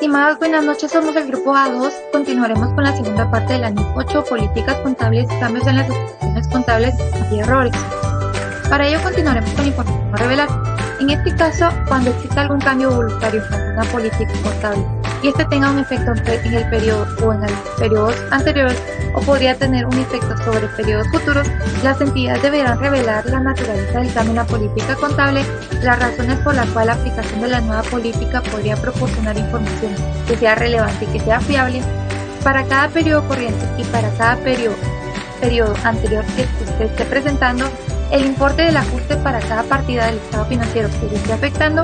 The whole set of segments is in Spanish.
Estimadas, buenas noches, somos el grupo A2. Continuaremos con la segunda parte de la NIC 8, políticas contables, cambios en las decisiones contables y errores. Para ello continuaremos con información a revelar. En este caso, cuando exista algún cambio voluntario en alguna política contable y este tenga un efecto en el periodo o en los periodos anteriores o podría tener un efecto sobre periodos futuros, las entidades deberán revelar la naturaleza del cambio en la política contable, las razones por las cuales la aplicación de la nueva política podría proporcionar información que sea relevante y que sea fiable para cada periodo corriente y para cada periodo anterior que usted esté presentando, el importe del ajuste para cada partida del estado financiero que se esté afectando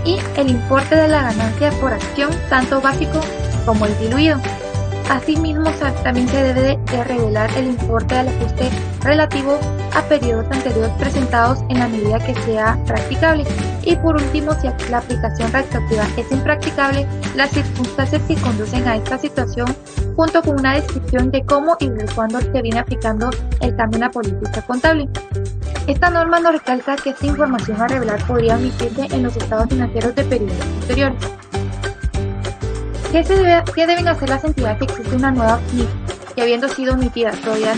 y el importe de la ganancia por acción, tanto básico como el diluido. Asimismo, también se debe de revelar el importe del ajuste relativo a periodos anteriores presentados en la medida que sea practicable. Y por último, si la aplicación retroactiva es impracticable, las circunstancias que conducen a esta situación, junto con una descripción de cómo y desde cuándo se viene aplicando el cambio en la política contable. Esta norma nos recalca que esta información a revelar podría omitirse en los estados financieros de periodos posteriores. ¿Qué deben hacer las entidades si existe una nueva NIC que, habiendo sido omitida, todavía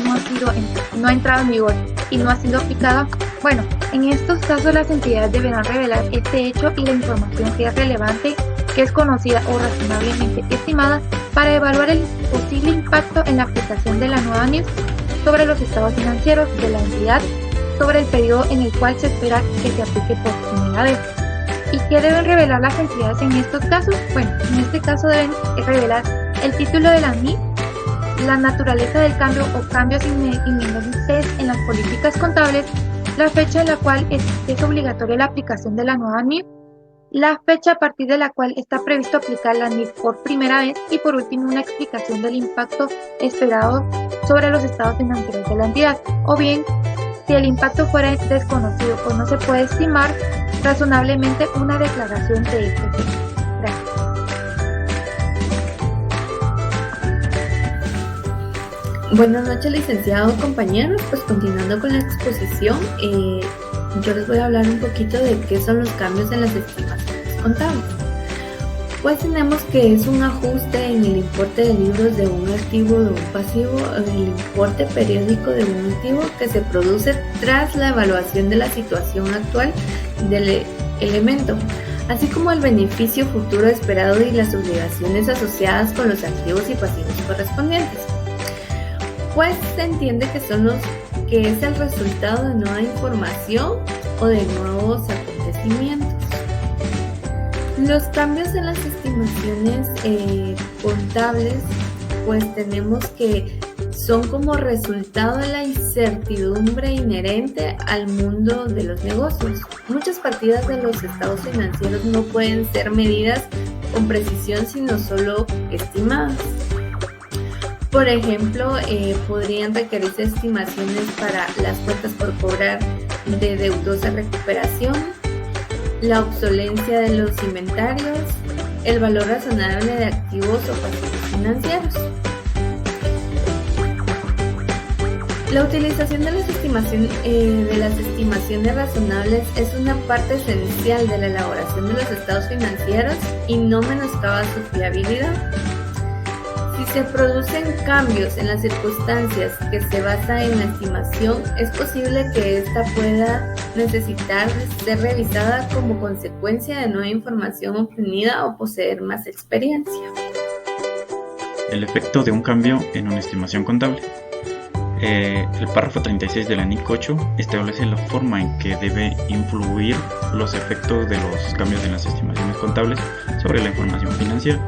no ha entrado en vigor y no ha sido aplicada? Bueno, en estos casos las entidades deberán revelar este hecho y la información que es relevante, que es conocida o razonablemente estimada para evaluar el posible impacto en la aplicación de la nueva NIC sobre los estados financieros de la entidad, sobre el periodo en el cual se espera que se aplique por primera vez. ¿Y qué deben revelar las entidades en estos casos? Bueno, en este caso deben revelar el título de la NIC, la naturaleza del cambio o cambios inminentes en las políticas contables, la fecha en la cual es obligatoria la aplicación de la nueva NIC, la fecha a partir de la cual está previsto aplicar la NIC por primera vez y por último una explicación del impacto esperado sobre los estados financieros de la entidad, o bien si el impacto fuera desconocido o no se puede estimar razonablemente una declaración de este tipo. Gracias. Buenas noches, licenciados, compañeros. Pues continuando con la exposición, yo les voy a hablar un poquito de qué son los cambios en las estimaciones contables. Pues tenemos que es un ajuste en el importe de libros de un activo o de un pasivo, el importe periódico de un activo que se produce tras la evaluación de la situación actual del elemento, así como el beneficio futuro esperado y las obligaciones asociadas con los activos y pasivos correspondientes. Pues se entiende que es el resultado de nueva información o de nuevos acontecimientos. Los cambios en las estimaciones contables, pues tenemos que son como resultado de la incertidumbre inherente al mundo de los negocios. Muchas partidas de los estados financieros no pueden ser medidas con precisión, sino solo estimadas. Por ejemplo, podrían requerirse estimaciones para las cuentas por cobrar de deudosa recuperación, la obsolencia de los inventarios, el valor razonable de activos o pasivos financieros. La utilización de las estimaciones razonables es una parte esencial de la elaboración de los estados financieros y no menoscaba su fiabilidad. Si se producen cambios en las circunstancias que se basan en la estimación, es posible que ésta pueda necesitar ser revisada como consecuencia de nueva información obtenida o poseer más experiencia. El efecto de un cambio en una estimación contable. El párrafo 36 de la NIC 8 establece la forma en que debe influir los efectos de los cambios en las estimaciones contables sobre la información financiera.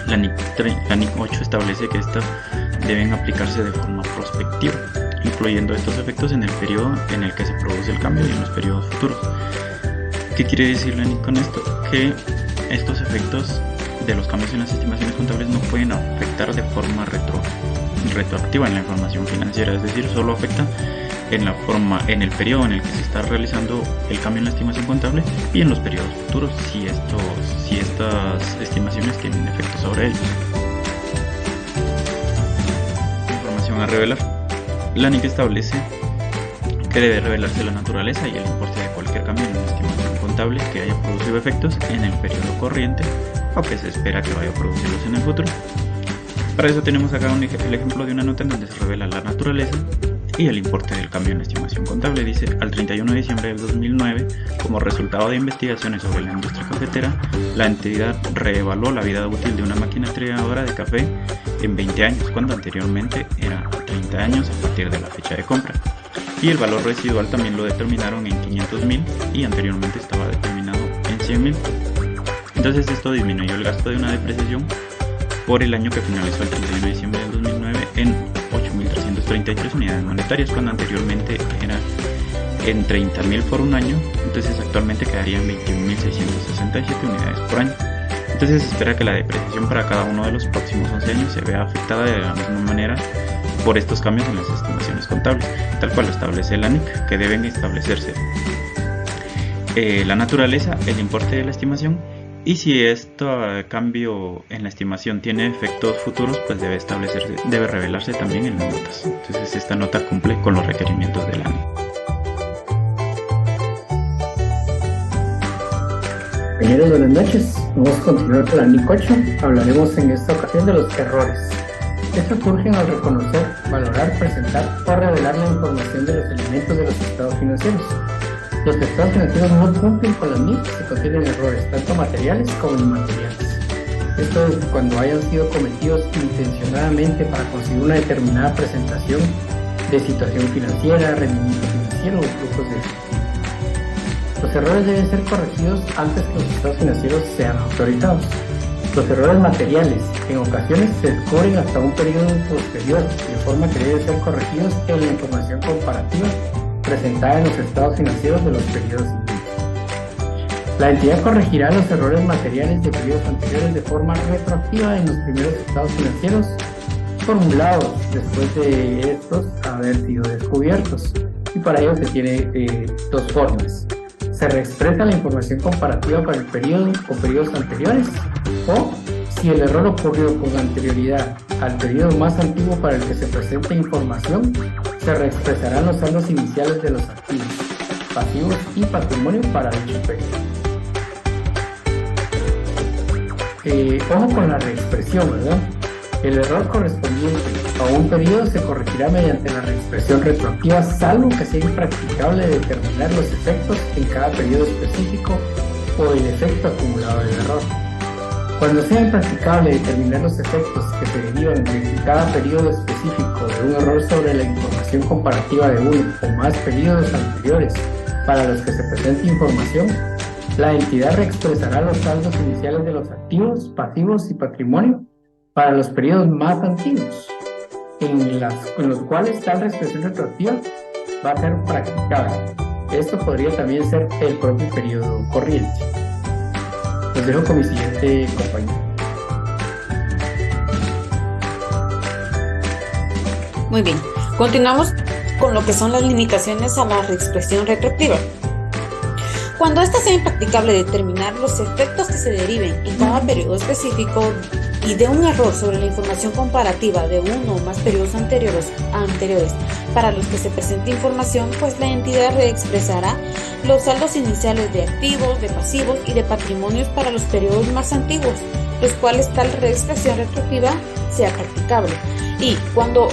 La NIC 8 establece que estas deben aplicarse de forma prospectiva, incluyendo estos efectos en el periodo en el que se produce el cambio y en los periodos futuros. ¿Qué quiere decir la NIC con esto? Que estos efectos de los cambios en las estimaciones contables no pueden afectar de forma retroactiva en la información financiera, es decir, solo afecta en el periodo en el que se está realizando el cambio en la estimación contable y en los periodos futuros si estas estimaciones tienen efecto sobre ellos. Información a revelar. La NIC establece que debe revelarse la naturaleza y el importe de cualquier cambio en una estimación contable que haya producido efectos en el periodo corriente o que se espera que vaya a producirlos en el futuro. Para eso tenemos acá el ejemplo de una nota en donde se revela la naturaleza y el importe del cambio en la estimación contable. Dice: al 31 de diciembre del 2009, como resultado de investigaciones sobre la industria cafetera, la entidad reevaluó la vida útil de una máquina trilladora de café en 20 años, cuando anteriormente era 30 años a partir de la fecha de compra. Y el valor residual también lo determinaron en 500.000 y anteriormente estaba determinado en 100.000. Entonces esto disminuyó el gasto de una depreciación por el año que finalizó el 31 de diciembre del 2009 en 8.333 unidades monetarias, cuando anteriormente era en 30.000 por un año. Entonces actualmente quedaría en 21.667 unidades por año. Entonces se espera que la depreciación para cada uno de los próximos 11 años se vea afectada de la misma manera por estos cambios en las estimaciones contables, tal cual lo establece la NIC, que deben establecerse la naturaleza, el importe de la estimación, y si este cambio en la estimación tiene efectos futuros, pues debe revelarse también en las notas. Entonces esta nota cumple con los requerimientos de la NIC. Compañeros, buenas noches. Vamos a continuar con la NIC 8. Hablaremos en esta ocasión de los errores. Estos surgen al reconocer, valorar, presentar o revelar la información de los elementos de los estados financieros. Los estados financieros no cumplen con la NIC si contienen errores, tanto materiales como inmateriales. Esto es cuando hayan sido cometidos intencionadamente para conseguir una determinada presentación de situación financiera, rendimiento financiero o flujos de efectivo. Los errores deben ser corregidos antes que los estados financieros sean autorizados. Los errores materiales en ocasiones se descubren hasta un periodo posterior, de forma que deben ser corregidos en la información comparativa presentada en los estados financieros de los periodos siguientes. La entidad corregirá los errores materiales de periodos anteriores de forma retroactiva en los primeros estados financieros formulados después de estos haber sido descubiertos, y para ello se tiene dos formas. Se reexpresa la información comparativa para el periodo o periodos anteriores, o si el error ocurrió con anterioridad al periodo más antiguo para el que se presenta información, se reexpresarán los saldos iniciales de los activos, pasivos y patrimonio para dicho periodo. Ojo con la reexpresión, ¿verdad? El error correspondiente a un periodo se corregirá mediante la reexpresión retroactiva, salvo que sea impracticable determinar los efectos en cada periodo específico o el efecto acumulado del error. Cuando sea impracticable determinar los efectos que se derivan de cada periodo específico de un error sobre la información comparativa de uno o más periodos anteriores para los que se presente información, la entidad reexpresará los saldos iniciales de los activos, pasivos y patrimonio para los periodos más antiguos, en los cuales tal reexpresión retroactiva va a ser practicable. Esto podría también ser el propio periodo corriente. Los dejo con mi siguiente compañero. Muy bien, continuamos con lo que son las limitaciones a la reexpresión retroactiva. Cuando ésta sea impracticable determinar los efectos que se deriven en cada periodo específico y de un error sobre la información comparativa de uno o más periodos anteriores para los que se presente información, pues la entidad reexpresará los saldos iniciales de activos, de pasivos y de patrimonios para los periodos más antiguos, los cuales tal reexpresión retroactiva sea practicable. Y cuando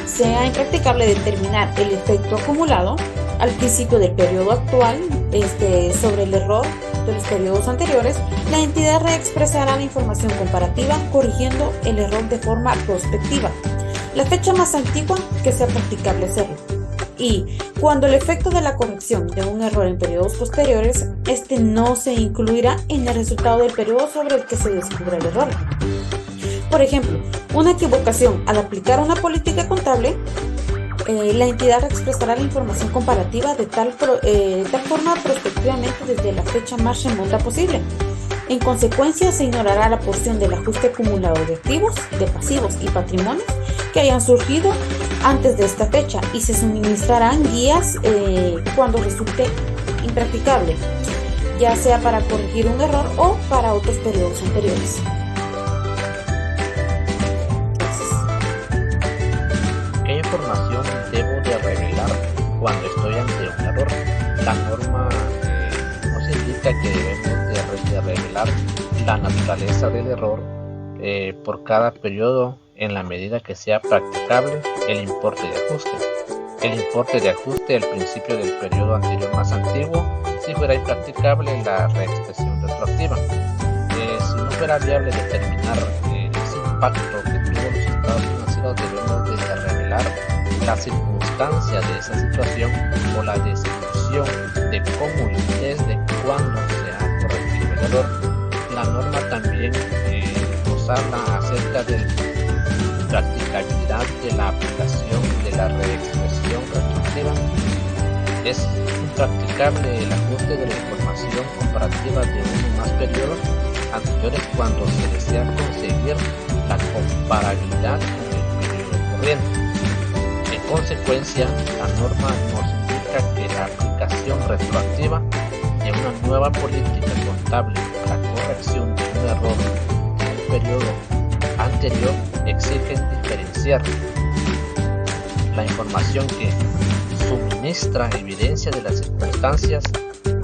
sea impracticable determinar el efecto acumulado al principio del periodo actual sobre el error de los periodos anteriores, la entidad reexpresará la información comparativa corrigiendo el error de forma prospectiva, la fecha más antigua que sea practicable hacerlo. Y cuando el efecto de la corrección de un error en periodos posteriores, no se incluirá en el resultado del periodo sobre el que se descubra el error. Por ejemplo, una equivocación al aplicar una política contable, la entidad reexpresará la información comparativa de tal forma prospectivamente desde la fecha más remota posible. En consecuencia, se ignorará la porción del ajuste acumulado de activos, de pasivos y patrimonios que hayan surgido antes de esta fecha y se suministrarán guías cuando resulte impracticable, ya sea para corregir un error o para otros periodos anteriores. ¿Qué información debo de revelar cuando estoy ante un error? La norma nos indica que debemos de revelar la naturaleza del error por cada periodo en la medida que sea practicable el importe de ajuste. El importe de ajuste al principio del periodo anterior más antiguo si fuera impracticable la reexpresión retroactiva. Si no fuera viable determinar ese impacto que tuvo los estados financieros, debemos de revelar la circunstancia de esa situación o la descripción de cómo y desde cuándo se ha corregido el error. La norma también nos habla acerca de la practicabilidad de la aplicación de la reexpresión retroactiva. Es impracticable el ajuste de la información comparativa de uno o más periodos anteriores cuando se desea conseguir la comparabilidad con el periodo corriente. En consecuencia, la norma nos indica que la aplicación retroactiva de una nueva política contable para corrección de un error de un periodo anterior exige diferenciar la información que suministra evidencia de las circunstancias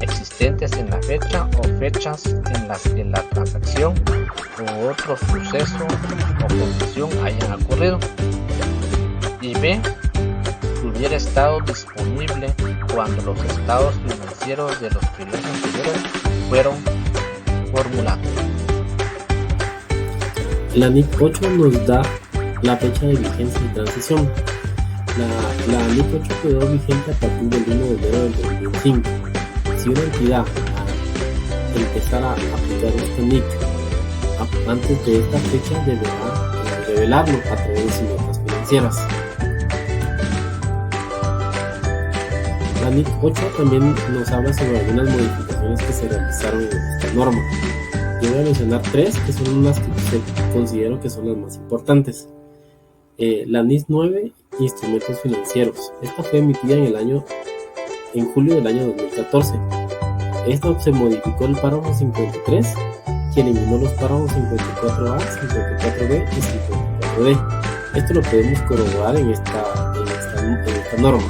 existentes en la fecha o fechas en las que la transacción u otro suceso o condición hayan ocurrido, y B, hubiera estado disponible cuando los estados financieros de los periodos anteriores fueron formulados. La NIC 8 nos da la fecha de vigencia y transición. La NIC 8 quedó vigente a partir del 1 de enero del 2005. Si una entidad empezara a aplicar esta NIC antes de esta fecha, deberá revelarlo a través de sus notas financieras. La NIC 8 también nos habla sobre algunas modificaciones que se realizaron en esta norma. Yo voy a mencionar 3 que son las que considero que son las más importantes. La NIS 9, instrumentos financieros. Esta fue emitida en julio del año 2014. Esta se modificó el párrafo 53, que eliminó los párrafos 54A, 54B y 54D. Esto lo podemos corroborar en esta norma.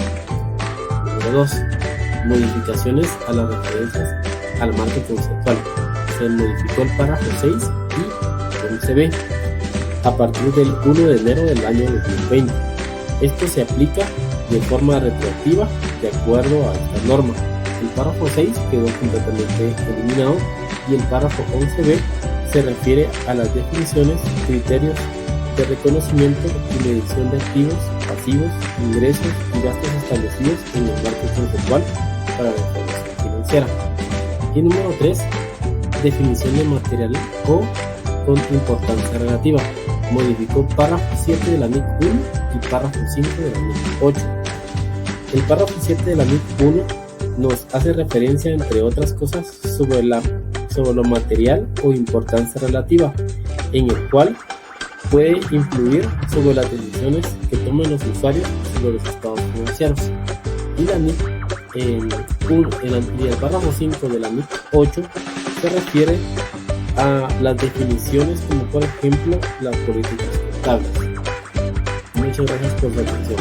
Número 2. Modificaciones a las referencias al marco conceptual. Se modificó el párrafo 6 y 11B a partir del 1 de enero del año 2020. Esto se aplica de forma retroactiva de acuerdo a esta norma. El párrafo 6 quedó completamente eliminado y el párrafo 11B se refiere a las definiciones, criterios de reconocimiento y medición de activos, pasivos, ingresos y gastos establecidos en el marco conceptual para la información financiera. Y número 3, definición de material o con importancia relativa. Modificó párrafo 7 de la NIC 1 y párrafo 5 de la NIC 8. El párrafo 7 de la NIC 1 nos hace referencia, entre otras cosas, sobre lo material o importancia relativa, en el cual puede influir sobre las decisiones que tomen los usuarios sobre los estados financieros. Y la NIC y el párrafo 5 de la NIC 8 se refiere a las definiciones como por ejemplo las políticas contables. Muchas gracias por su atención.